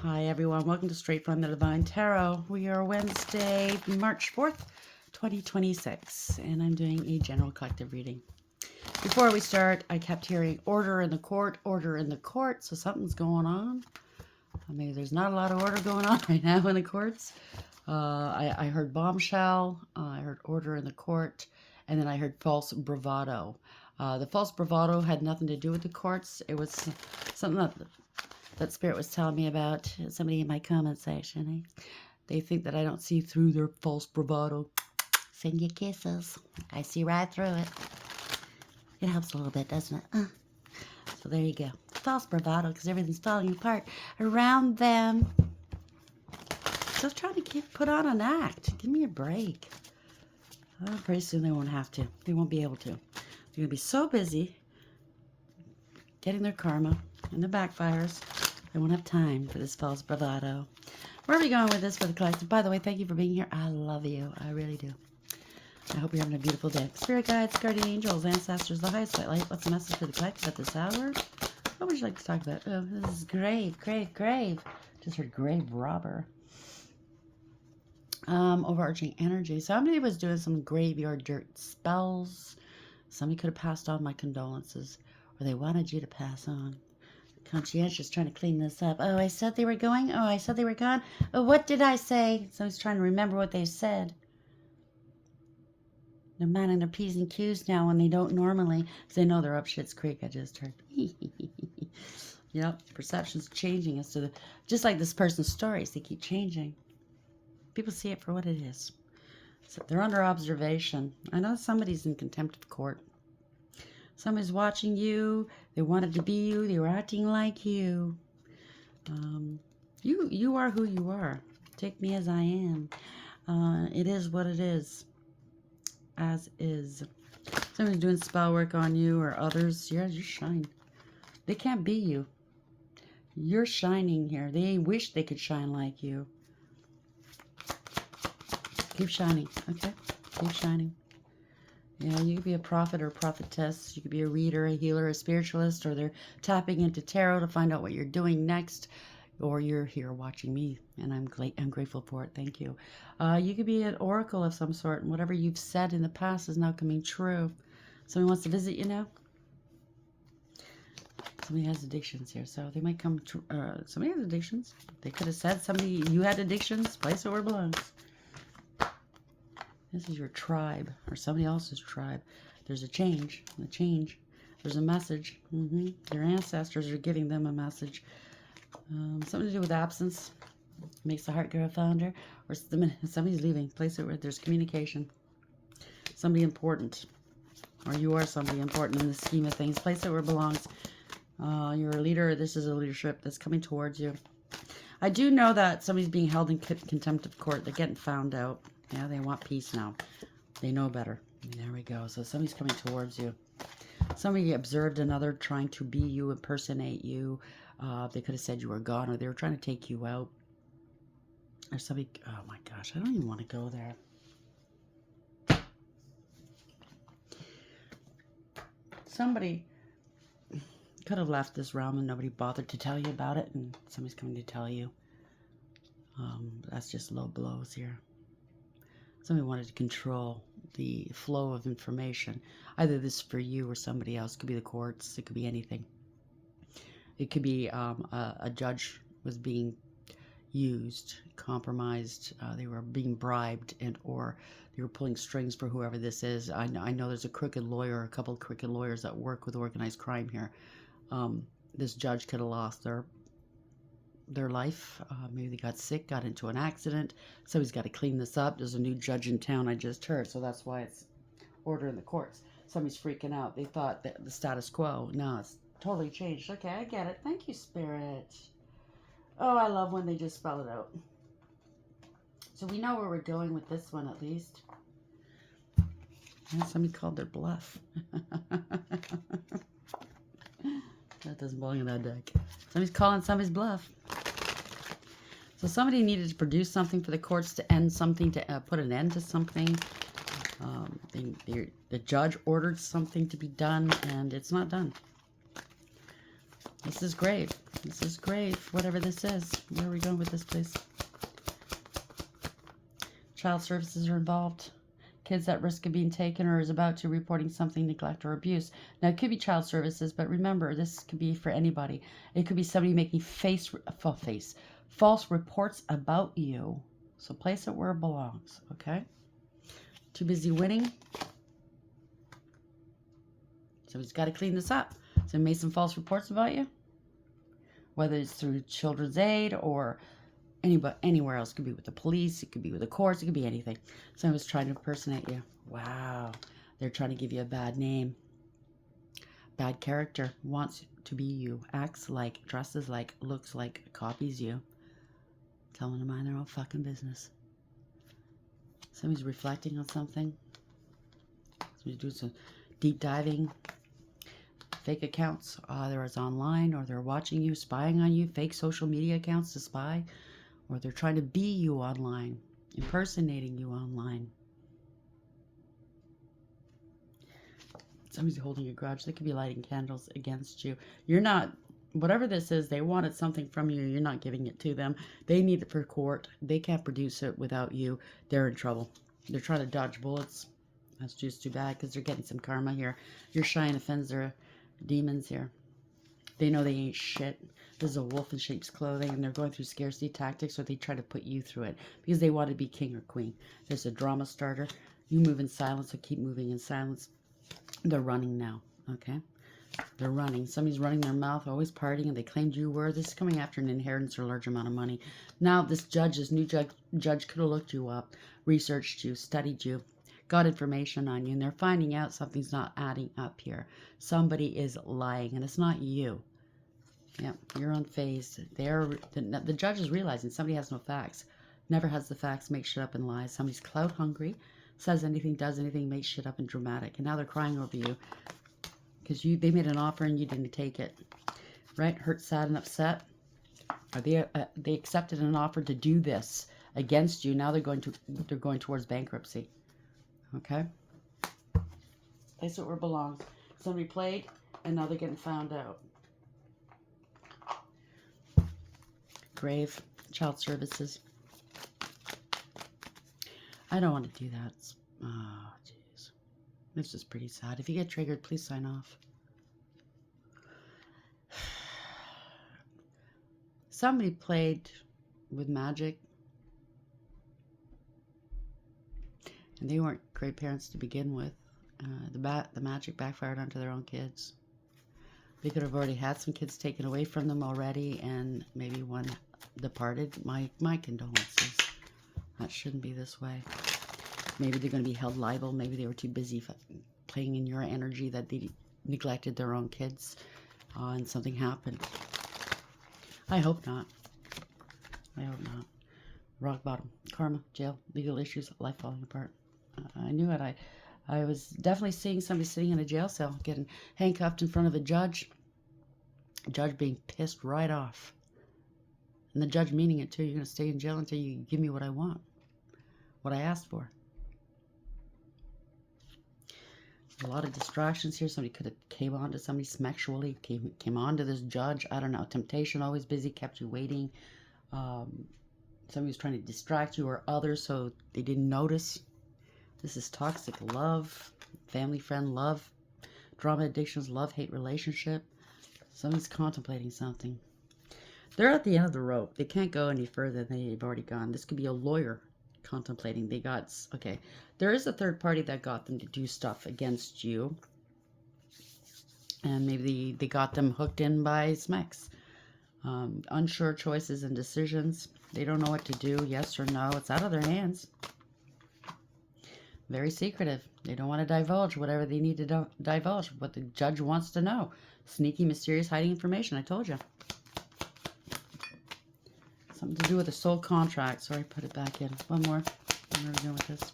Hi everyone, welcome to Straight from the Divine Tarot. We are Wednesday, March 4th, 2026, and I'm doing a general collective reading. Before we start, I kept hearing order in the court, so something's going on. Maybe there's not a lot of order going on right now in the courts. I heard bombshell, I heard order in the court, and then I heard false bravado. The false bravado had nothing to do with the courts. It was something that Spirit was telling me about. Somebody in my comment section. They think that I don't see through their false bravado. Send you kisses. I see right through it. It helps a little bit, doesn't it? So there you go. False bravado, because everything's falling apart around them. Still trying to put on an act. Give me a break. Oh, pretty soon they won't have to. They won't be able to. They're going to be so busy getting their karma and the backfires. They won't have time for this false bravado. Where are we going with this for the collective? By the way, thank you for being here. I love you. I really do. I hope you're having a beautiful day. Spirit guides, guardian angels, ancestors, the highest white light. What's the message for the collective at this hour? What would you like to talk about? Oh, this is grave. Just heard grave robber. Overarching energy. Somebody was doing some graveyard dirt spells. Somebody could have passed on my condolences, or they wanted you to pass on. Conscientious, trying to clean this up. Oh, I said they were going. Oh, I said they were gone. Oh, what did I say? Someone's trying to remember what they said. They're minding their P's and Q's now when they don't normally, because they know they're up shit's creek. I just heard. Yep, perception's changing as to just like this person's stories. They keep changing. People see it for what it is. So they're under observation. I know somebody's in contempt of court. Somebody's watching you. They wanted to be you. They were acting like you. You are who you are. Take me as I am. It is what it is. As is. Somebody's doing spell work on you or others. Yeah, you shine. They can't be you. You're shining here. They wish they could shine like you. Keep shining, okay? Keep shining. You know, you could be a prophet or a prophetess. You could be a reader, a healer, a spiritualist, or they're tapping into tarot to find out what you're doing next. Or you're here watching me, and I'm grateful for it. Thank you. You could be an oracle of some sort, and whatever you've said in the past is now coming true. Somebody wants to visit you now. Somebody has addictions here, so they might come to, somebody has addictions. They could have said you had addictions. Place it where it belongs. This is your tribe or somebody else's tribe. There's a change. There's a message. Your ancestors are giving them a message. Something to do with absence. Makes the heart grow fonder. Or somebody's leaving. Place it where there's communication. Somebody important. Or you are somebody important in the scheme of things. Place it where it belongs. You're a leader. This is a leadership that's coming towards you. I do know that somebody's being held in contempt of court. They're getting found out. Yeah, they want peace now. They know better. There we go. So somebody's coming towards you. Somebody observed another trying to be you, impersonate you. They could have said you were gone, or they were trying to take you out. Or somebody, oh my gosh, I don't even want to go there. Somebody could have left this realm and nobody bothered to tell you about it, and somebody's coming to tell you. That's just low blows here. Somebody wanted to control the flow of information. Either this is for you or somebody else. It could be the courts. It could be anything. It could be a judge was being used, compromised. They were being bribed, or they were pulling strings for whoever this is. I know there's a crooked lawyer, a couple of crooked lawyers that work with organized crime here. This judge could have lost their life. Maybe they got sick, got into an accident. Somebody's got to clean this up. There's a new judge in town, I just heard, so that's why it's order in the courts. Somebody's freaking out. They thought that the status quo. No, it's totally changed. Okay, I get it. Thank you, Spirit. Oh, I love when they just spell it out. So we know where we're going with this one, at least. And somebody called their bluff. That doesn't belong in that deck. Somebody's calling somebody's bluff. So somebody needed to produce something for the courts to end something, to put an end to something. The judge ordered something to be done, and it's not done. This is grave. This is grave, whatever this is. Where are we going with this, please? Child services are involved. Kids at risk of being taken or is about to reporting something, neglect or abuse. Now, it could be child services, but remember, this could be for anybody. It could be somebody making false reports about you. So place it where it belongs, okay? Too busy winning. Somebody's got to clean this up. So made some false reports about you, whether it's through Children's Aid or anywhere else. It could be with the police, it could be with the courts, it could be anything. Someone's trying to impersonate you. Wow. They're trying to give you a bad name. Bad character. Wants to be you. Acts like, dresses like, looks like, copies you. Tell them to mind their own fucking business. Somebody's reflecting on something. Somebody's doing some deep diving. Fake accounts, either it's online or they're watching you, spying on you. Fake social media accounts to spy. Or they're trying to be you online, impersonating you online. Somebody's holding a grudge. They could be lighting candles against you. You're not, whatever this is, they wanted something from you. You're not giving it to them. They need it for court. They can't produce it without you. They're in trouble. They're trying to dodge bullets. That's just too bad because they're getting some karma here. Your shine offends their demons here. They know they ain't shit. This is a wolf in sheep's clothing, and they're going through scarcity tactics, or they try to put you through it because they want to be king or queen. There's a drama starter. You move in silence, so keep moving in silence. They're running now, okay? They're running. Somebody's running their mouth, always partying, and they claimed you were. This is coming after an inheritance or a large amount of money. Now, this new judge could have looked you up, researched you, studied you, got information on you, and they're finding out something's not adding up here. Somebody is lying, and it's not you. Yeah, you're unfazed. The judge is realizing somebody has no facts. Never has the facts, makes shit up and lies. Somebody's clout hungry, says anything, does anything, makes shit up and dramatic. And now they're crying over you because they made an offer and you didn't take it. Right? Hurt, sad, and upset. Are they accepted an offer to do this against you. Now they're going towards bankruptcy. Okay? Place it where it belongs. Somebody played and now they're getting found out. Grave, child services. I don't want to do that. Oh, jeez. This is pretty sad. If you get triggered, please sign off. Somebody played with magic. And they weren't great parents to begin with. The magic backfired onto their own kids. They could have already had some kids taken away from them already, and maybe one departed. My condolences. That shouldn't be this way. Maybe they're going to be held liable. Maybe they were too busy playing in your energy that they neglected their own kids, and something happened. I hope not. I hope not. Rock bottom. Karma, jail, legal issues, life falling apart. I knew it. I was definitely seeing somebody sitting in a jail cell, getting handcuffed in front of a judge. A judge being pissed right off. And the judge meaning it too. You're going to stay in jail until you give me what I want. What I asked for. A lot of distractions here. Somebody could have came on to somebody sexually. Came on to this judge. I don't know. Temptation, always busy, kept you waiting. Somebody was trying to distract you or others so they didn't notice. This is toxic love, family friend love, drama addictions, love-hate relationship. Someone's contemplating something. They're at the end of the rope. They can't go any further than they've already gone. This could be a lawyer contemplating. Okay, there is a third party that got them to do stuff against you. And maybe they got them hooked in by Smex. Unsure choices and decisions. They don't know what to do, yes or no. It's out of their hands. Very secretive. They don't want to divulge whatever they need to divulge, what the judge wants to know. Sneaky, mysterious, hiding information. I told you. Something to do with a soul contract. Sorry, put it back in. One more. Where are we going with this?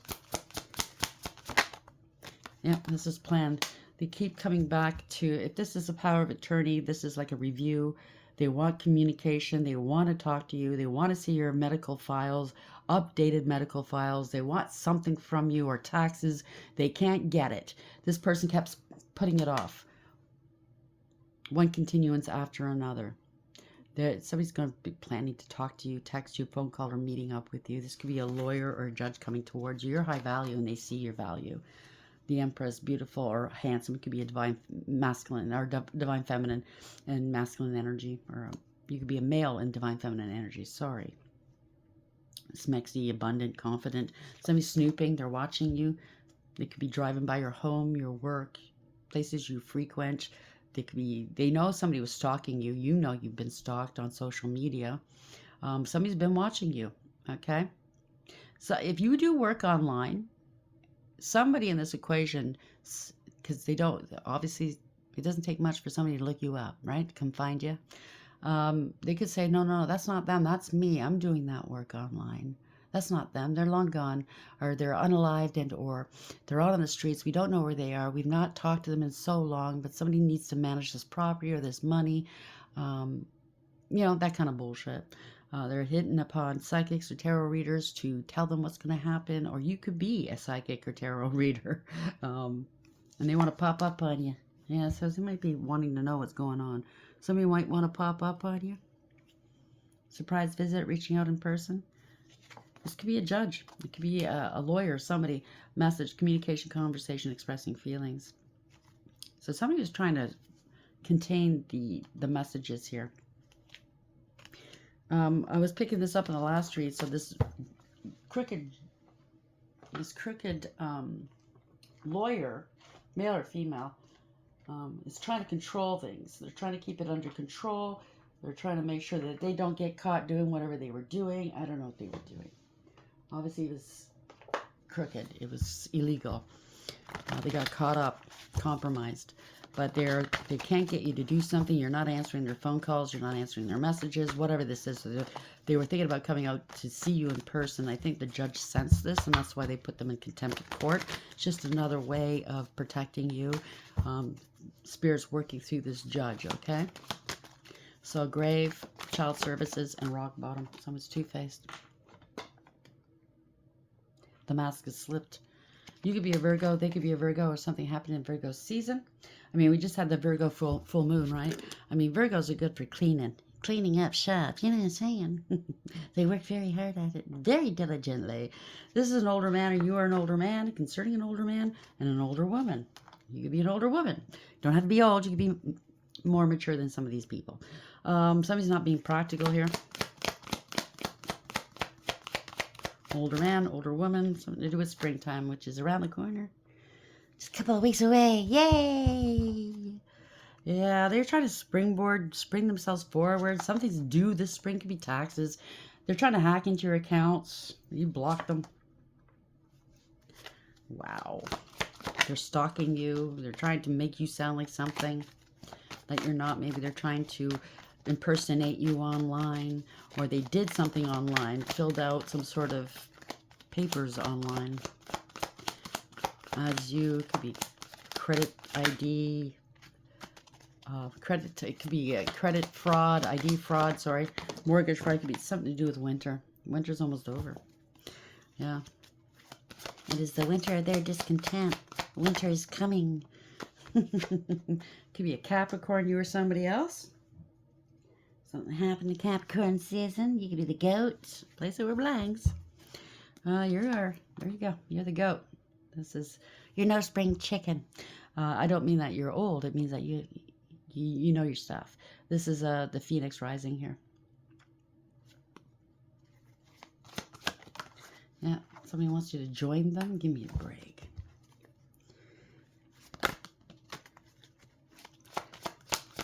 Yeah, this is planned. They keep coming back to, if this is a power of attorney, this is like a review. They want communication. They want to talk to you. They want to see your medical files, updated medical files. They want something from you or taxes. They can't get it. This person kept putting it off. one continuance after another. Somebody's going to be planning to talk to you, text you, phone call, or meeting up with you. This could be a lawyer or a judge coming towards you. You're high value and they see your value. The Empress, beautiful or handsome. It could be a divine masculine or divine feminine and masculine energy. Or you could be a male and divine feminine energy. Sorry. Smexy, abundant, confident. Somebody's snooping. They're watching you. They could be driving by your home, your work, places you frequent. They know somebody was stalking you. You know you've been stalked on social media. Somebody's been watching you. Okay. So if you do work online, somebody in this equation, because they don't, obviously, it doesn't take much for somebody to look you up, right? Come find you. They could say, no, that's not them. That's me. I'm doing that work online. That's not them. They're long gone, or they're unalived, and or they're out on the streets. We don't know where they are. We've not talked to them in so long, but somebody needs to manage this property or this money. That kind of bullshit. They're hitting upon psychics or tarot readers to tell them what's going to happen, or you could be a psychic or tarot reader, and they want to pop up on you. Yeah, so they might be wanting to know what's going on. Somebody might want to pop up on you. Surprise visit, reaching out in person. This could be a judge. It could be a lawyer, somebody. Message, communication, conversation, expressing feelings. So somebody was trying to contain the messages here. I was picking this up in the last read. So this crooked lawyer, male or female, is trying to control things. They're trying to keep it under control. They're trying to make sure that they don't get caught doing whatever they were doing. I don't know what they were doing. Obviously, it was crooked. It was illegal. They got caught up, compromised. But they can't get you to do something. You're not answering their phone calls. You're not answering their messages, whatever this is. So they were thinking about coming out to see you in person. I think the judge sensed this, and that's why they put them in contempt of court. It's just another way of protecting you. Spirit's working through this judge, okay? So grave, child services, and rock bottom. Someone's two-faced. The mask is slipped. You could be a Virgo, they could be a Virgo, or something happened in Virgo season. I mean, we just had the Virgo full moon, right? I mean, Virgos are good for cleaning up shop. You know what I'm saying? They work very hard at it, very diligently. This is an older man, or you are an older man, concerning an older man and an older woman. You could be an older woman. You don't have to be old. You could be more mature than some of these people. Somebody's not being practical here. Older man, older woman, something to do with springtime, which is around the corner. Just a couple of weeks away. Yay! Yeah, they're trying to spring themselves forward. Something's due this spring. Could be taxes. They're trying to hack into your accounts. You block them. Wow. They're stalking you. They're trying to make you sound like something that you're not. Maybe they're trying to impersonate you online, or they did something online, filled out some sort of papers online as you. Could be credit ID, it could be credit fraud, ID fraud, sorry, mortgage fraud. It could be something to do with winter. Winter's almost over. Yeah, it is the winter of their discontent. Winter is coming. Could be a Capricorn, you or somebody else. Something happened to Capricorn season. You could be the goat. Place it where it belongs. There you go. You're the goat. You're no spring chicken. I don't mean that you're old. It means that you know your stuff. This is the Phoenix rising here. Yeah, somebody wants you to join them. Give me a break.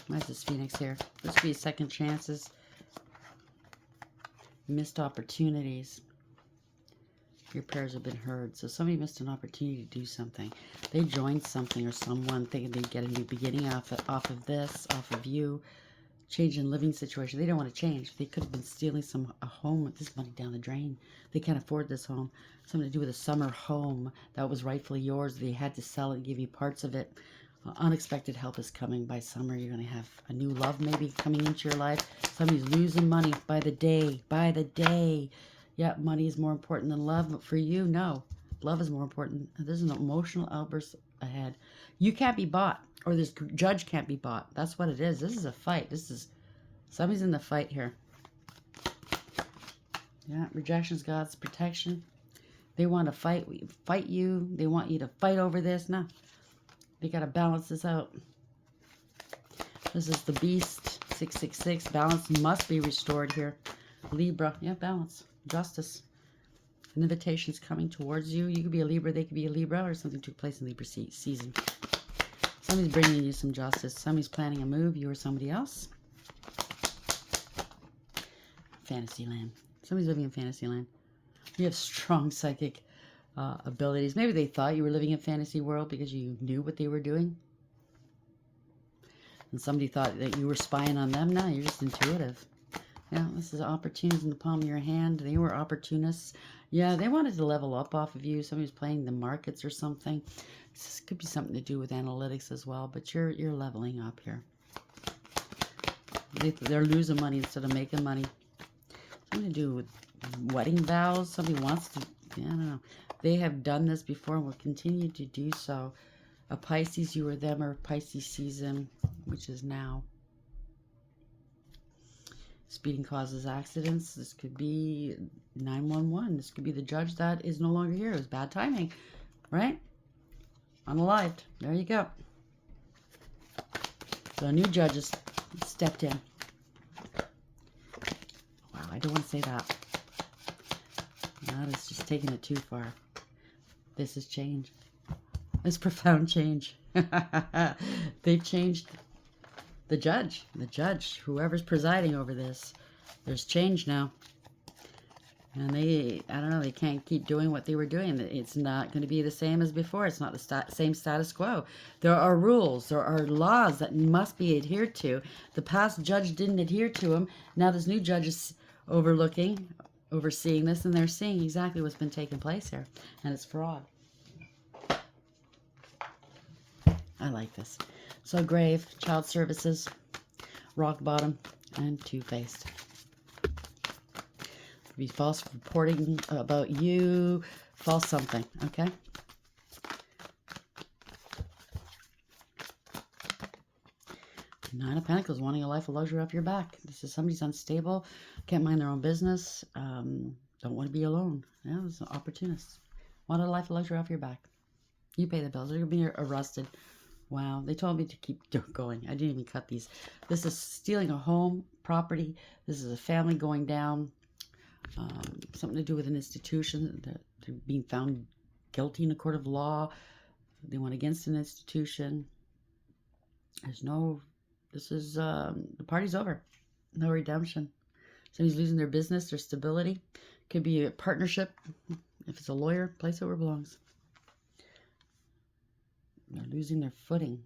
Why is this Phoenix here? This could be second chances. Missed opportunities. Your prayers have been heard. So somebody missed an opportunity to do something. They joined something or someone thinking they'd get a new beginning off of this, off of you. Change in living situation. They don't want to change. They could have been stealing a home with this money down the drain. They can't afford this home. Something to do with a summer home that was rightfully yours. They had to sell it and give you parts of it. Unexpected help is coming by summer. You're going to have a new love maybe coming into your life. Somebody's losing money by the day. By the day. Yeah, money is more important than love. But for you, no. Love is more important. There's an emotional outburst ahead. You can't be bought. Or this judge can't be bought. That's what it is. This is a fight. Somebody's in the fight here. Yeah, rejection's God's protection. They want to fight you. They want you to fight over this. No, they got to balance this out. This is the beast, 666. Balance must be restored here. Libra, yeah, balance, justice. An invitation's coming towards you. You could be a Libra, they could be a Libra, or something took place in Libra season. Somebody's bringing you some justice. Somebody's planning a move, you or somebody else. Fantasyland. Somebody's living in Fantasyland. You have strong psychic abilities. Maybe they thought you were living in fantasy world because you knew what they were doing. And somebody thought that you were spying on them. No, you're just intuitive. Yeah, this is opportunities in the palm of your hand. They were opportunists. Yeah, they wanted to level up off of you. Somebody's playing the markets or something. This could be something to do with analytics as well, but you're leveling up here. They're losing money instead of making money. Something to do with wedding vows. Somebody wants to, I don't know. They have done this before and will continue to do so. A Pisces, you or them, or Pisces season, which is now. Speeding causes accidents. This could be 911. This could be the judge that is no longer here. It was bad timing, right? Unalived. There you go. So a new judge has stepped in. Wow, I don't want to say that. That is just taking it too far. This is change. This profound change. They've changed the judge. The judge, whoever's presiding over this. There's change now. And I don't know, they can't keep doing what they were doing. It's not going to be the same as before. It's not the same status quo. There are rules. There are laws that must be adhered to. The past judge didn't adhere to them. Now this new judge is overseeing this, and they're seeing exactly what's been taking place here. And it's fraud. I like this. So grave, child services, rock bottom, and two-faced. Be false reporting about you, false something, okay? Nine of Pentacles, wanting a life of luxury off your back. This is somebody's unstable, can't mind their own business, don't want to be alone. Yeah, it's an opportunist. Want a life of luxury off your back. You pay the bills. They're going to be arrested. Wow, they told me to keep going. I didn't even cut these. This is stealing a home, property. This is a family going down. Something to do with an institution. They're being found guilty in a court of law. They went against an institution. The party's over. No redemption. Somebody's losing their business, their stability. Could be a partnership. If it's a lawyer, place it where it belongs. They're losing their footing.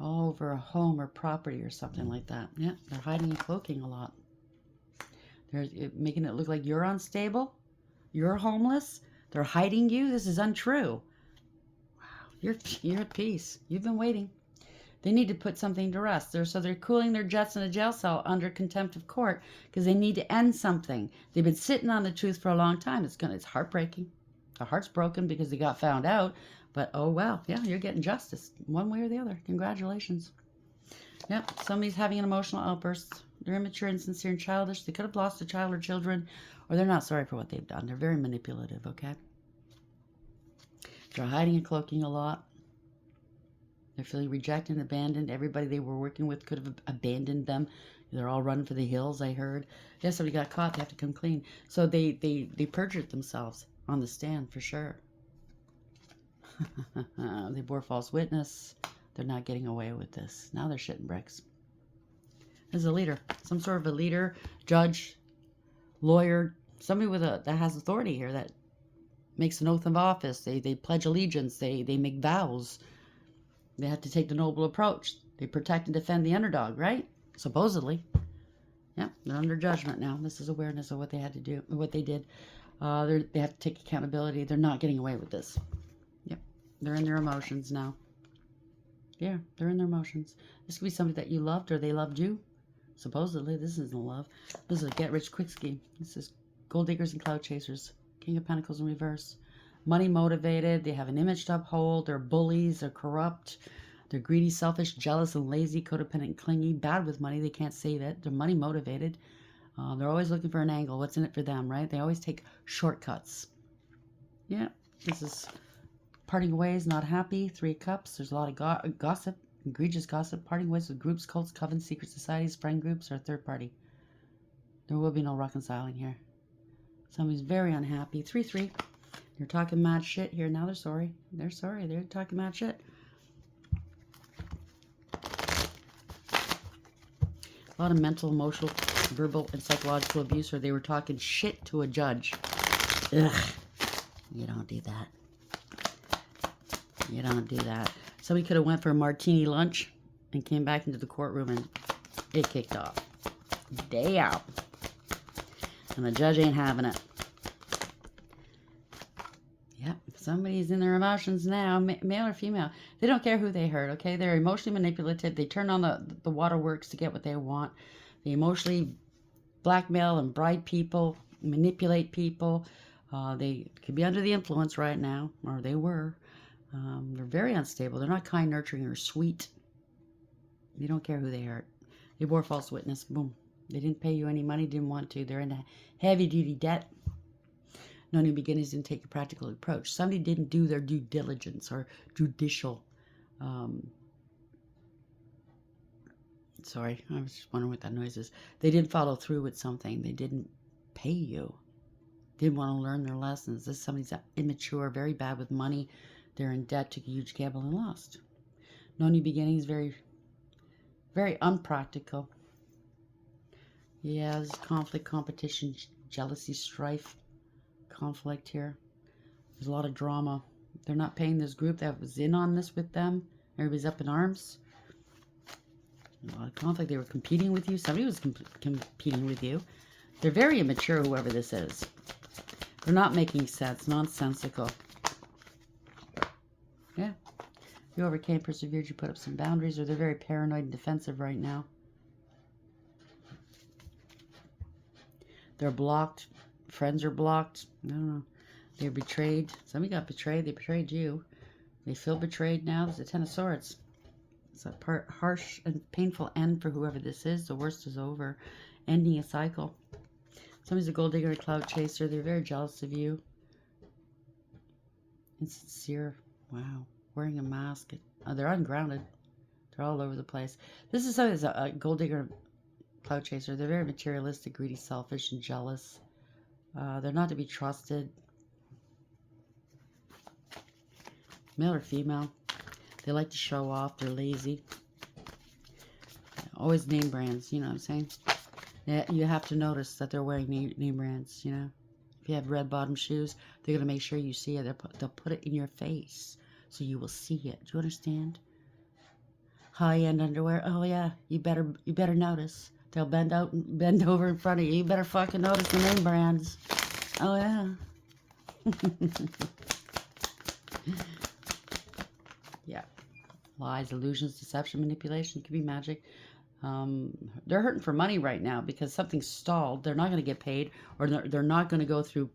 All over a home or property or something like that. Yeah, they're hiding and cloaking a lot. They're making it look like you're unstable. You're homeless. They're hiding you. This is untrue. Wow, you're at peace. You've been waiting. They need to put something to rest. So they're cooling their jets in a jail cell under contempt of court because they need to end something. They've been sitting on the truth for a long time. It's heartbreaking. Their heart's broken because they got found out. But oh well, yeah, you're getting justice one way or the other. Congratulations. Yep, somebody's having an emotional outburst. They're immature, insincere, and childish. They could have lost a child or children, or they're not sorry for what they've done. They're very manipulative, okay? They're hiding and cloaking a lot. They're feeling rejected and abandoned. Everybody they were working with could have abandoned them. They're all running for the hills, I heard. Yeah, somebody got caught. They have to come clean. So they perjured themselves on the stand, for sure. They bore false witness. They're not getting away with this. Now they're shitting bricks. As a leader, some sort of a leader, judge, lawyer, somebody that has authority here, that makes an oath of office. They pledge allegiance. They make vows. They have to take the noble approach. They protect and defend the underdog, right? Supposedly. Yeah, they're under judgment now. This is awareness of what they had to do, what they did. They have to take accountability. They're not getting away with this. Yep, they're in their emotions now. Yeah, they're in their emotions. This could be somebody that you loved or they loved you. Supposedly, this isn't love. This is a get-rich-quick scheme. This is gold diggers and cloud chasers. King of Pentacles in reverse. Money motivated. They have an image to uphold. They're bullies. They're corrupt. They're greedy, selfish, jealous, and lazy, codependent, clingy, bad with money. They can't save it. They're money motivated. They're always looking for an angle. What's in it for them, right? They always take shortcuts. Yeah, this is parting ways, not happy. 3 of Cups. There's a lot of gossip, egregious gossip. Parting ways with groups, cults, covens, secret societies, friend groups, or third party. There will be no reconciling here. Somebody's very unhappy. 3-3. They're talking mad shit here. Now they're sorry. They're sorry. They're talking mad shit. A lot of mental, emotional, verbal, and psychological abuse, or they were talking shit to a judge. Ugh. You don't do that. You don't do that. Somebody could have went for a martini lunch and came back into the courtroom and it kicked off. Day out. And the judge ain't having it. Yep, somebody's in their emotions now, male or female. They don't care who they hurt, okay? They're emotionally manipulative. They turn on the waterworks to get what they want. They emotionally blackmail and bribe people, manipulate people. They could be under the influence right now, or they were. They're very unstable. They're not kind, nurturing, or sweet. They don't care who they hurt. They bore false witness. Boom. They didn't pay you any money, didn't want to. They're in heavy-duty debt. No new beginnings, didn't take a practical approach. Somebody didn't do their due diligence or judicial. Sorry, I was just wondering what that noise is. They didn't follow through with something. They didn't pay you. Didn't want to learn their lessons. This somebody's immature, very bad with money. They're in debt, took a huge gamble and lost. No new beginnings, very, very unpractical. Yeah, there's conflict, competition, jealousy, strife, conflict here. There's a lot of drama. They're not paying this group that was in on this with them. Everybody's up in arms. A lot of conflict. They were competing with you. Somebody was competing with you. They're very immature, whoever this is. They're not making sense. Nonsensical. Yeah. You overcame, persevered, you put up some boundaries, or they're very paranoid and defensive right now. They're blocked. Friends are blocked. I don't know. They're betrayed. Somebody got betrayed. They betrayed you. They feel betrayed now. There's a 10 of Swords. It's a harsh and painful end for whoever this is. The worst is over. Ending a cycle. Somebody's a gold digger, a cloud chaser. They're very jealous of you. Insincere. Wow. Wearing a mask. Oh, they're ungrounded. They're all over the place. This is somebody that's a gold digger, cloud chaser. They're very materialistic, greedy, selfish, and jealous. They're not to be trusted. Male or female. They like to show off. They're lazy. Always name brands, you know what I'm saying? Yeah, you have to notice that they're wearing name brands, you know? If you have red bottom shoes, they're going to make sure you see it. They'll put it in your face so you will see it. Do you understand? High-end underwear. Oh, yeah. You better notice. They'll bend over in front of you. You better fucking notice the name brands. Oh, yeah. Yeah. Lies, illusions, deception, manipulation. It could be magic. They're hurting for money right now because something's stalled. They're not going to get paid, or they're not going to go through.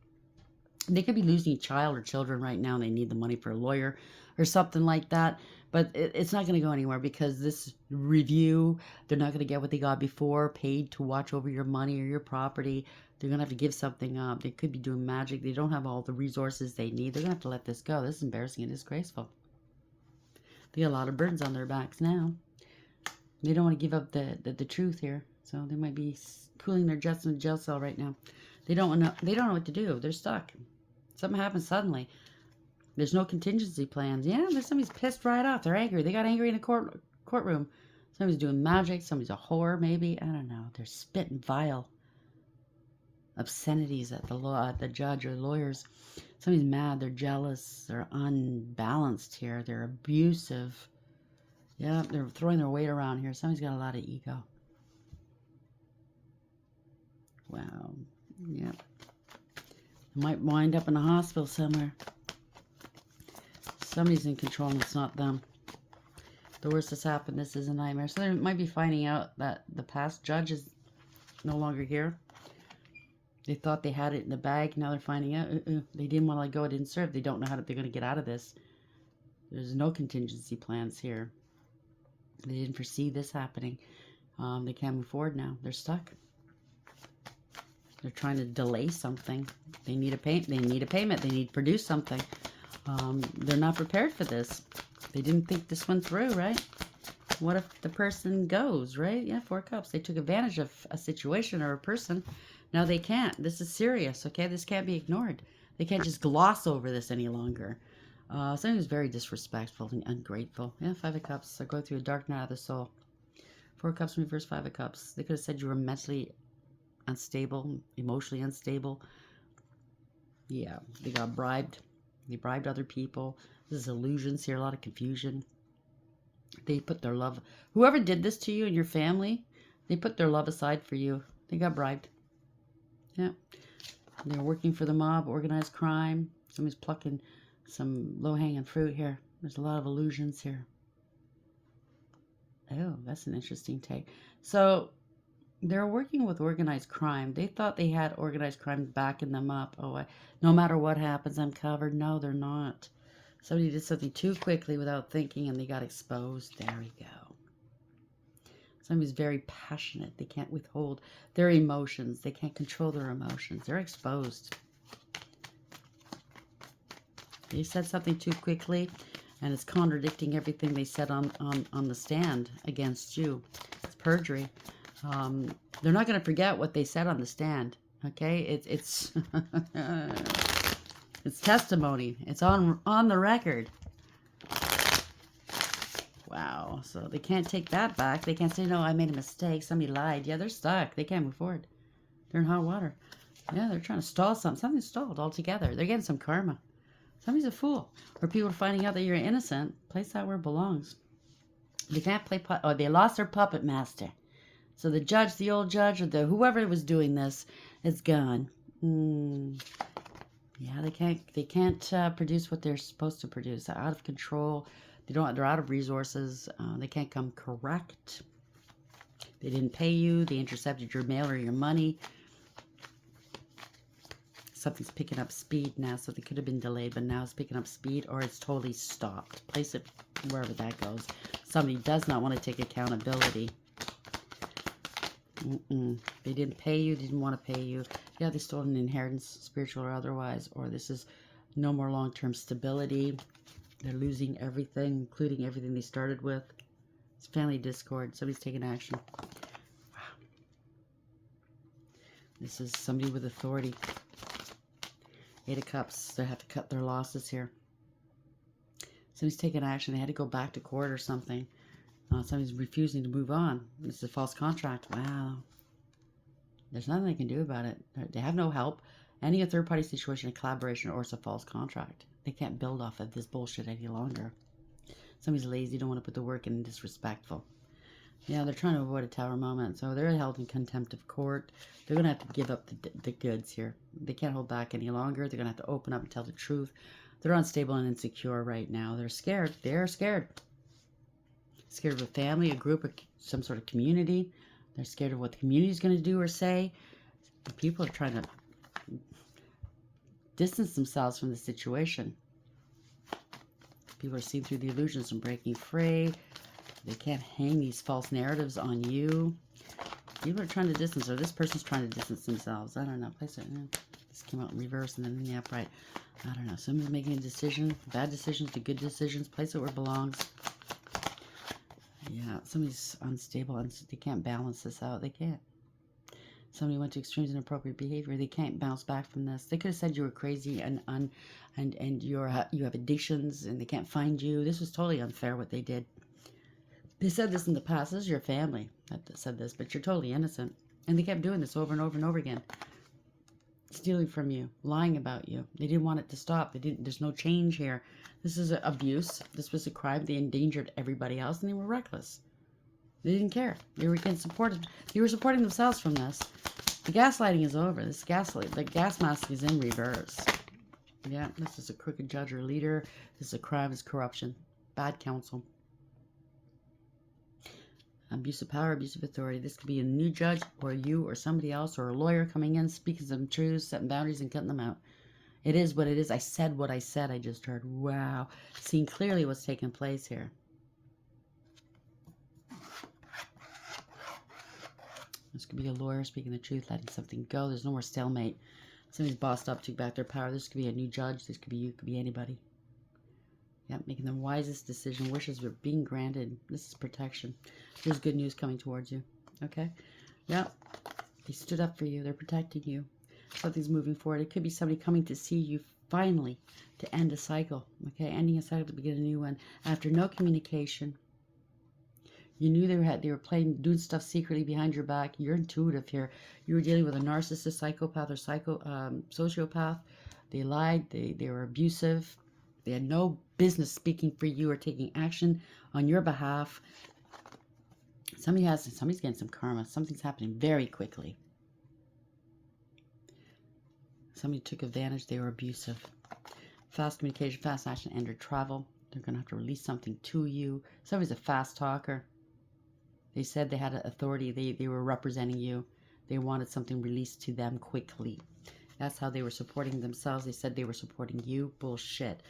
They could be losing a child or children right now, and they need the money for a lawyer or something like that. But it's not going to go anywhere because this review, they're not going to get what they got before, paid to watch over your money or your property. They're going to have to give something up. They could be doing magic. They don't have all the resources they need. They're going to have to let this go. This is embarrassing and disgraceful. They got a lot of burdens on their backs now. They don't want to give up the truth here. So they might be cooling their jets in a jail cell right now. They don't know what to do. They're stuck. Something happens suddenly. There's no contingency plans. Yeah, there's somebody's pissed right off. They're angry. They got angry in the courtroom. Somebody's doing magic. Somebody's a whore, maybe. I don't know. They're spitting vile obscenities at the judge or lawyers. Somebody's mad. They're jealous. They're unbalanced here. They're abusive. Yeah, they're throwing their weight around here. Somebody's got a lot of ego. Wow. Yep. Might wind up in a hospital somewhere. Somebody's in control and it's not them. The worst has happened. This is a nightmare. So they might be finding out that the past judge is no longer here. They thought they had it in the bag. Now they're finding out they didn't want to let go. It didn't serve. They don't know how they're going to get out of this. There's no contingency plans here. They didn't foresee this happening. They can't move forward now. They're stuck. They're trying to delay something. They need a payment. They need a payment. They need to produce something. They're not prepared for this. They didn't think this went through, right? What if the person goes, right? Yeah, 4 cups. They took advantage of a situation or a person. Now they can't. This is serious, okay? This can't be ignored. They can't just gloss over this any longer. Somebody who's very disrespectful and ungrateful. Yeah, 5 of cups. So go through a dark night of the soul. 4 cups reverse, 5 of cups. They could have said you were mentally unstable, emotionally unstable. Yeah, they got bribed. They bribed other people. There's illusions here, a lot of confusion. They put their love, whoever did this to you and your family, they put their love aside for you. They got bribed. Yeah. They're working for the mob, organized crime. Somebody's plucking some low-hanging fruit here. There's a lot of illusions here. Oh, that's an interesting take. So they're working with organized crime. They thought they had organized crime backing them up. Oh, no matter what happens, I'm covered. No, they're not. Somebody did something too quickly without thinking, and they got exposed. There we go. Somebody's very passionate. They can't withhold their emotions. They can't control their emotions. They're exposed. They said something too quickly, and it's contradicting everything they said on the stand against you. It's perjury. They're not going to forget what they said on the stand. Okay, it's it's testimony. It's on the record. Wow. So they can't take that back. They can't say, no, I made a mistake. Somebody lied. Yeah, they're stuck. They can't move forward. They're in hot water. Yeah, they're trying to stall something. Something's stalled altogether. They're getting some karma. Somebody's a fool. Or people are finding out that you're innocent. Place that where it belongs. They can't play or they lost their puppet master. So the judge, the old judge, or whoever was doing this, is gone. Yeah, they can't produce what they're supposed to produce. They're out of control. They're out of resources. They can't come correct. They didn't pay you. They intercepted your mail or your money. Something's picking up speed now, so they could have been delayed, but now it's picking up speed, or it's totally stopped. Place it wherever that goes. Somebody does not want to take accountability. They didn't pay you, didn't want to pay you. Yeah, they stole an inheritance, spiritual or otherwise, or this is no more long-term stability. They're losing everything, including everything they started with. It's family discord. Somebody's taking action. Wow. This is somebody with authority. 8 of Cups. They have to cut their losses here. Somebody's taking action. They had to go back to court or something. Somebody's refusing to move on. This is a false contract. Wow. There's nothing they can do about it. They have no help. Any a third-party situation, a collaboration, or it's a false contract. They can't build off of this bullshit any longer. Somebody's lazy, don't want to put the work in, disrespectful. Yeah, they're trying to avoid a tower moment, so they're held in contempt of court. They're going to have to give up the goods here. They can't hold back any longer. They're going to have to open up and tell the truth. They're unstable and insecure right now. They're scared. They're scared. Scared of a family, a group, or some sort of community. They're scared of what the community is going to do or say. People are trying to distance themselves from the situation. People are seeing through the illusions and breaking free. They can't hang these false narratives on you. People are trying to distance, or this person's trying to distance themselves. I don't know. Place it. This came out in reverse and then in the upright. I don't know. Somebody's making a decision. Bad decisions to good decisions. Place it where it belongs. Yeah, somebody's unstable. They can't balance this out. They can't. Somebody went to extremes in inappropriate behavior. They can't bounce back from this. They could have said you were crazy and you have addictions and they can't find you. This was totally unfair what they did. They said this in the past. This is your family that said this, but you're totally innocent. And they kept doing this over and over and over again. Stealing from you, lying about you. They didn't want it to stop. There's no change here. This is abuse. This was a crime. They endangered everybody else and they were reckless. They didn't care. They were getting supported. They were supporting themselves from this. The gaslighting is over. The gas mask is in reverse. Yeah, this is a crooked judge or leader. This is a crime. It's corruption. Bad counsel. Abuse of power, abuse of authority. This could be a new judge or you or somebody else or a lawyer coming in, speaking some truths, setting boundaries and cutting them out. It is what it is. I said what I said. I just heard. Wow. Seeing clearly what's taking place here. This could be a lawyer speaking the truth, letting something go. There's no more stalemate. Somebody's bossed up, took back their power. This could be a new judge. This could be you. Could be anybody. Yep, making the wisest decision. Wishes were being granted. This is protection. There's good news coming towards you. Okay? Yep. They stood up for you. They're protecting you. Something's moving forward. It could be somebody coming to see you finally to end a cycle. Okay? Ending a cycle to begin a new one. After no communication. You knew they were doing stuff secretly behind your back. You're intuitive here. You were dealing with a narcissist, psychopath, or sociopath. They lied. They were abusive. They had no business speaking for you or taking action on your behalf. Somebody's getting some karma. Something's happening very quickly. Somebody took advantage. They were abusive. Fast communication, fast action, end or travel. They're going to have to release something to you. Somebody's a fast talker. They said they had authority. They were representing you. They wanted something released to them quickly. That's how they were supporting themselves. They said they were supporting you. Bullshit.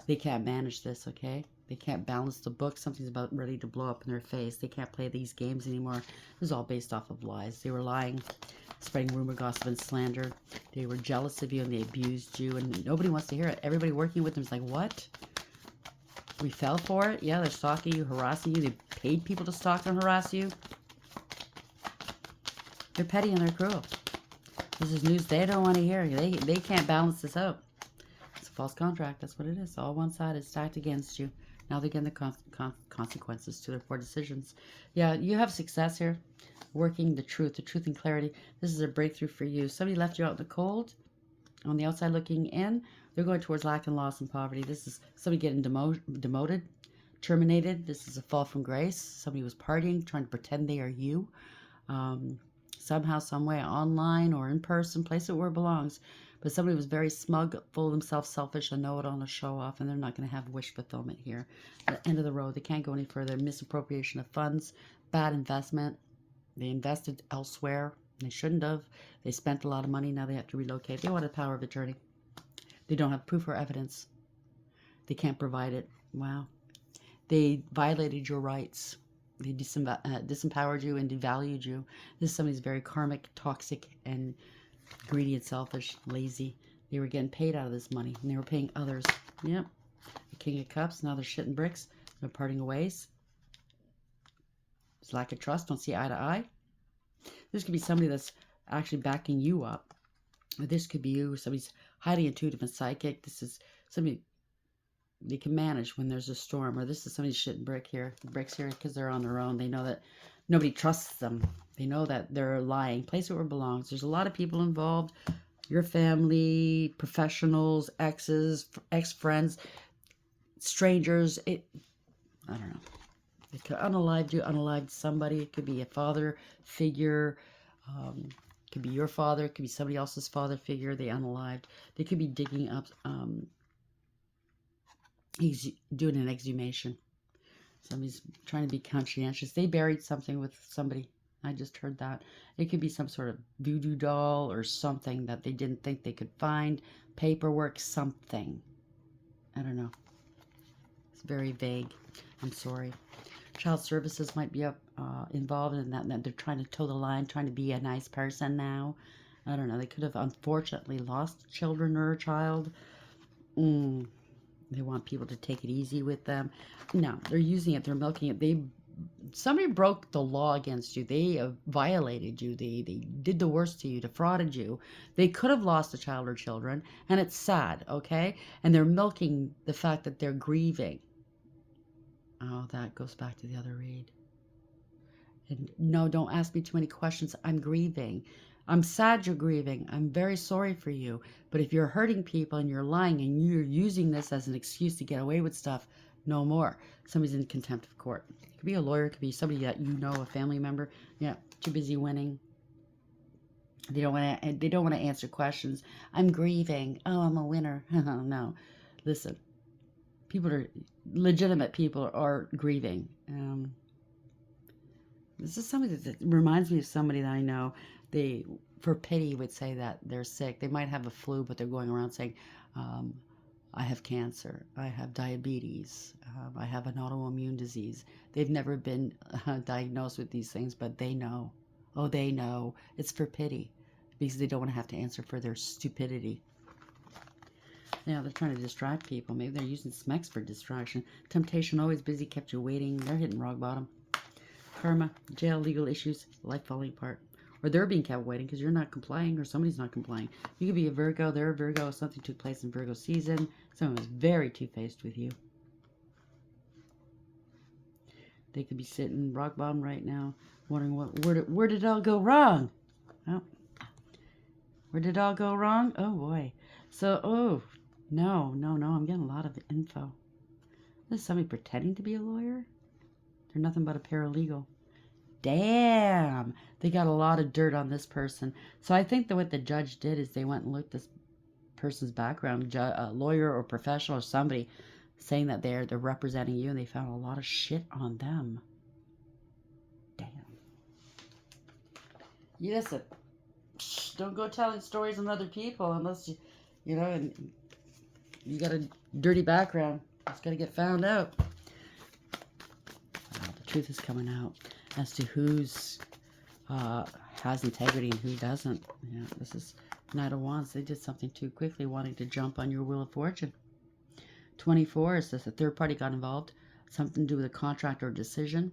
They can't manage this, okay? They can't balance the book. Something's about ready to blow up in their face. They can't play these games anymore. This is all based off of lies. They were lying, spreading rumor, gossip, and slander. They were jealous of you and they abused you. And nobody wants to hear it. Everybody working with them is like, what? We fell for it? Yeah, they're stalking you, harassing you. They paid people to stalk and harass you. They're petty and they're cruel. This is news they don't want to hear. They can't balance this out. It's a false contract. That's what it is. All one side is stacked against you. Now they're getting the consequences to their poor decisions. Yeah, you have success here. Working the truth and clarity. This is a breakthrough for you. Somebody left you out in the cold. On the outside looking in, they're going towards lack and loss and poverty. This is somebody getting demoted, terminated. This is a fall from grace. Somebody was partying, trying to pretend they are you. Somehow, some way, online or in person, place it where it belongs. But somebody was very smug, full of themselves, selfish, and know-it-all and a show-off, and they're not going to have wish fulfillment here. At the end of the road, they can't go any further. Misappropriation of funds, bad investment. They invested elsewhere. They shouldn't have. They spent a lot of money. Now they have to relocate. They wanted power of attorney. They don't have proof or evidence. They can't provide it. Wow. They violated your rights. They disempowered you and devalued you. This is somebody who's very karmic, toxic, and greedy and selfish, lazy. They were getting paid out of this money, and they were paying others. Yep. The King of Cups. Now they're shitting bricks. They're parting ways. There's lack of trust. Don't see eye to eye. This could be somebody that's actually backing you up. Or this could be you. Somebody's highly intuitive and psychic. This is somebody they can manage when there's a storm. Or this is somebody's shitting bricks here because they're on their own. They know that nobody trusts them. They know that they're lying. Place it where it belongs. There's a lot of people involved. Your family, professionals, exes, ex-friends, strangers. I don't know. It could unalive you, unalive somebody. It could be a father figure. It could be your father. It could be somebody else's father figure. They unalived. They could be digging up. He's doing an exhumation. Somebody's trying to be conscientious. They buried something with somebody. I just heard that. It could be some sort of voodoo doll or something that they didn't think they could find. Paperwork, something. I don't know. It's very vague. I'm sorry. Child services might be involved in that they're trying to toe the line, trying to be a nice person now. I don't know. They could have unfortunately lost children or a child. They want people to take it easy with them. No, they're using it. They're milking it. Somebody broke the law against you. They violated you. They did the worst to you, defrauded you. They could have lost a child or children, and it's sad, okay? And they're milking the fact that they're grieving. Oh, that goes back to the other read. And no, don't ask me too many questions. I'm grieving. I'm sad you're grieving. I'm very sorry for you. But if you're hurting people and you're lying and you're using this as an excuse to get away with stuff, no more. Somebody's in contempt of court. It could be a lawyer. It could be somebody that you know, a family member. Yeah, too busy winning. They don't want to answer questions. I'm grieving. Oh, I'm a winner. No. Listen. Legitimate people are grieving. This is somebody that reminds me of somebody that I know. They, for pity, would say that they're sick. They might have a flu, but they're going around saying, I have cancer. I have diabetes. I have an autoimmune disease. They've never been diagnosed with these things, but they know. Oh, they know. It's for pity because they don't want to have to answer for their stupidity. Yeah, they're trying to distract people. Maybe they're using Smex for distraction. Temptation, always busy, kept you waiting. They're hitting rock bottom. Karma, jail, legal issues, life falling apart. Or they're being kept waiting because you're not complying or somebody's not complying. You could be a Virgo, they're a Virgo, something took place in Virgo season. Someone was very two-faced with you. They could be sitting rock bottom right now, wondering where did it all go wrong? Oh, where did it all go wrong? Oh boy. So, no, I'm getting a lot of info. There's somebody pretending to be a lawyer? They're nothing but a paralegal. Damn, they got a lot of dirt on this person. So I think that what the judge did is they went and looked this person's background, a lawyer or professional or somebody, saying that they're representing you, and they found a lot of shit on them. Damn. You listen, don't go telling stories on other people unless you know, and you got a dirty background. It's got to get found out. The truth is coming out as to who's has integrity and who doesn't. Yeah, this is Knight of Wands. They did something too quickly, wanting to jump on your wheel of fortune. 24 is this: a third party got involved, something to do with a contract or decision.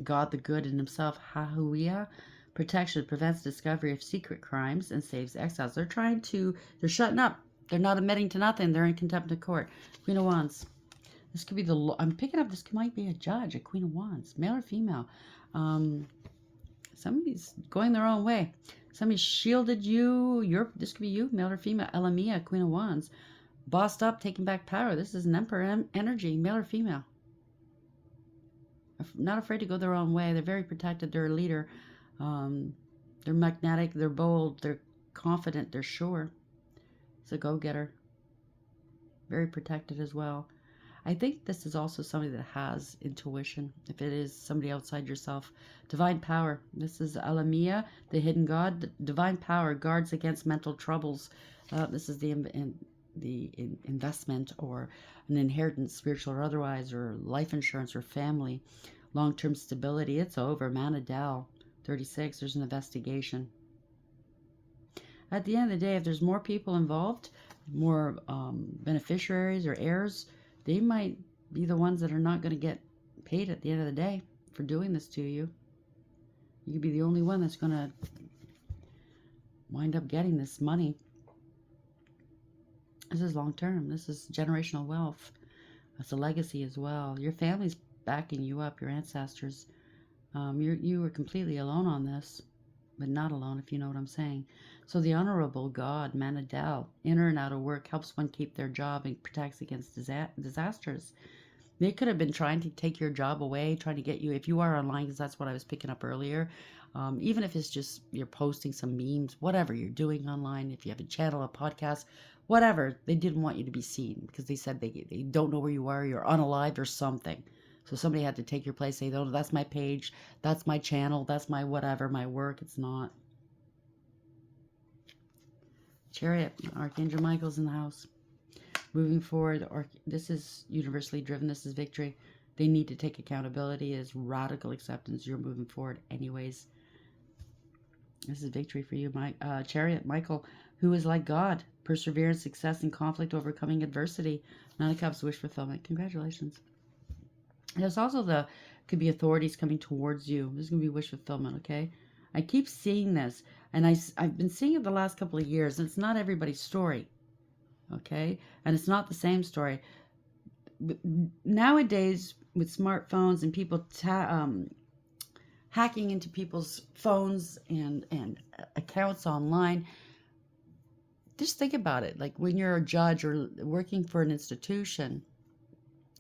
God the good in himself, Hahuia, protection, prevents discovery of secret crimes and saves exiles. They're shutting up. They're not admitting to nothing. They're in contempt of court. Queen of Wands. This could be I'm picking up, this might be a judge, a Queen of Wands, male or female. Somebody's going their own way. Somebody shielded you. This could be you, male or female. Elamia, Queen of Wands. Bossed up, taking back power. This is an Emperor energy, male or female. Not afraid to go their own way. They're very protected. They're a leader. They're magnetic. They're bold. They're confident. They're sure. It's a go-getter. Very protected as well. I think this is also somebody that has intuition. If it is somebody outside yourself. Divine power. This is Alamia, the hidden god. Divine power guards against mental troubles. This is the investment or an inheritance, spiritual or otherwise, or life insurance or family. Long-term stability. It's over. Manadal, 36. There's an investigation. At the end of the day, if there's more people involved, more beneficiaries or heirs, they might be the ones that are not going to get paid at the end of the day for doing this to you. You could be the only one that's going to wind up getting this money. This is long term. This is generational wealth. It's a legacy as well. Your family's backing you up, your ancestors. You were completely alone on this, but not alone, if you know what I'm saying. So the honorable God, Manadal, inner and out of work, helps one keep their job and protects against disasters. They could have been trying to take your job away, trying to get you, if you are online, because that's what I was picking up earlier, even if it's just you're posting some memes, whatever you're doing online, if you have a channel, a podcast, whatever, they didn't want you to be seen because they said they don't know where you are, you're unalived or something. So somebody had to take your place, say, oh, that's my page, that's my channel, that's my whatever, my work. It's not. Chariot, Archangel Michael's in the house. Moving forward, this is universally driven. This is victory. They need to take accountability. It is radical acceptance. You're moving forward anyways. This is victory for you, Chariot, Michael, who is like God. Perseverance, success in conflict, overcoming adversity. Nine of Cups, wish fulfillment. Congratulations. There's also could be authorities coming towards you. This is going to be wish fulfillment, okay? I keep seeing this, and I've been seeing it the last couple of years, and it's not everybody's story, okay? And it's not the same story. But nowadays, with smartphones and people hacking into people's phones and accounts online, just think about it. Like when you're a judge or working for an institution,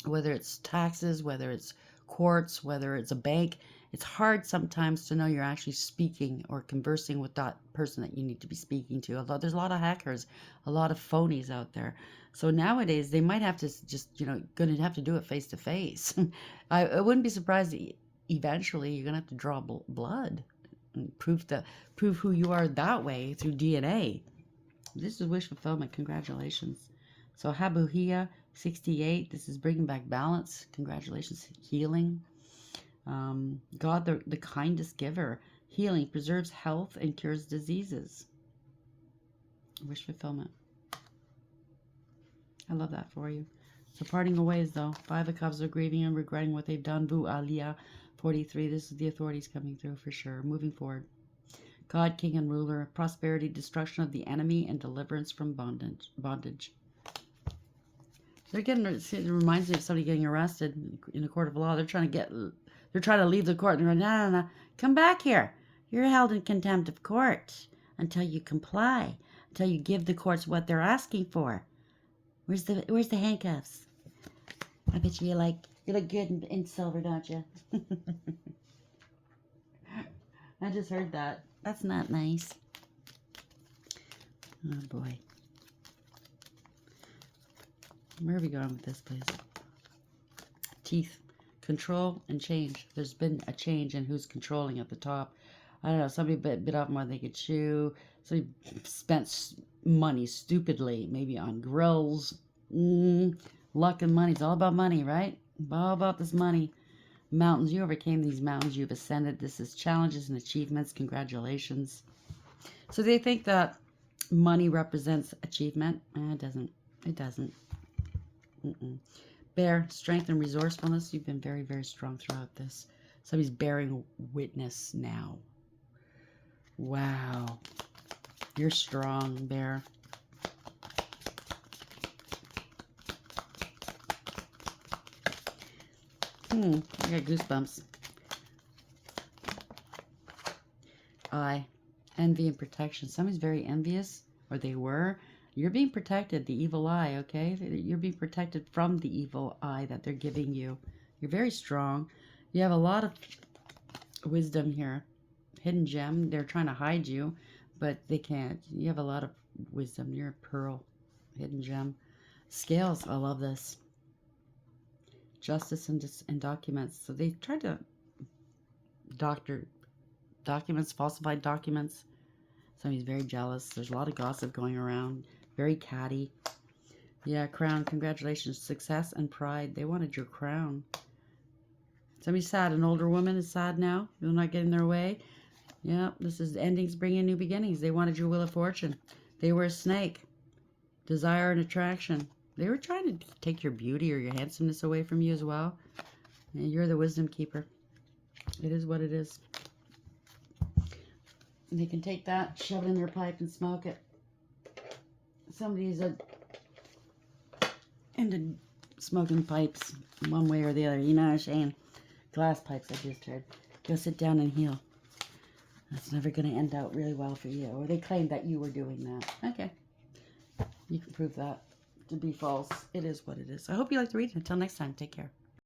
whether it's taxes, whether it's courts, whether it's a bank, it's hard sometimes to know you're actually speaking or conversing with that person that you need to be speaking to. Although there's a lot of hackers, a lot of phonies out there. So nowadays they might have to just, going to have to do it face to face. I wouldn't be surprised that eventually you're going to have to draw blood and prove who you are that way through DNA. This is wish fulfillment. Congratulations. So Habuhia, 68. This is bringing back balance. Congratulations. Healing. God, the kindest giver. Healing preserves health and cures diseases. Wish fulfillment. I love that for you. So parting of ways, though. 5 of Cups are grieving and regretting what they've done. Vu Aliyah, 43. This is the authorities coming through for sure. Moving forward. God, King, and Ruler. Prosperity, destruction of the enemy, and deliverance from bondage. They're getting. It reminds me of somebody getting arrested in a court of law. They're trying to leave the court. And they're like, no. Come back here. You're held in contempt of court until you comply, until you give the courts what they're asking for. Where's the handcuffs? I bet you look good in silver, don't you? I just heard that. That's not nice. Oh boy. Where are we going with this, please? Teeth. Control and change. There's been a change in who's controlling at the top. I don't know. Somebody bit off more than they could chew. Somebody spent money stupidly, maybe on grills. Luck and money. It's all about money, right? All about this money. Mountains. You overcame these mountains. You've ascended. This is challenges and achievements. Congratulations. So they think that money represents achievement. It doesn't. It doesn't. Bear, strength and resourcefulness. You've been very, very strong throughout this. Somebody's bearing witness now. Wow. You're strong, Bear. I got goosebumps. Envy and protection. Somebody's very envious, or they were. You're being protected, the evil eye, okay? You're being protected from the evil eye that they're giving you. You're very strong. You have a lot of wisdom here. Hidden gem. They're trying to hide you, but they can't. You have a lot of wisdom. You're a pearl. Hidden gem. Scales. I love this. Justice and documents. So they tried to doctor documents, falsified documents. Somebody's very jealous. There's a lot of gossip going around. Very catty. Yeah, crown. Congratulations. Success and pride. They wanted your crown. Somebody's sad. An older woman is sad now. They're not getting their way. Yeah, this is endings bringing new beginnings. They wanted your wheel of fortune. They were a snake. Desire and attraction. They were trying to take your beauty or your handsomeness away from you as well. And you're the wisdom keeper. It is what it is. And they can take that, shove it in their pipe, and smoke it. Somebody's into smoking pipes one way or the other. You know what I'm saying? Glass pipes, I just heard. Go sit down and heal. That's never going to end out really well for you. Or they claimed that you were doing that. Okay. You can prove that to be false. It is what it is. I hope you like the reading. Until next time, take care.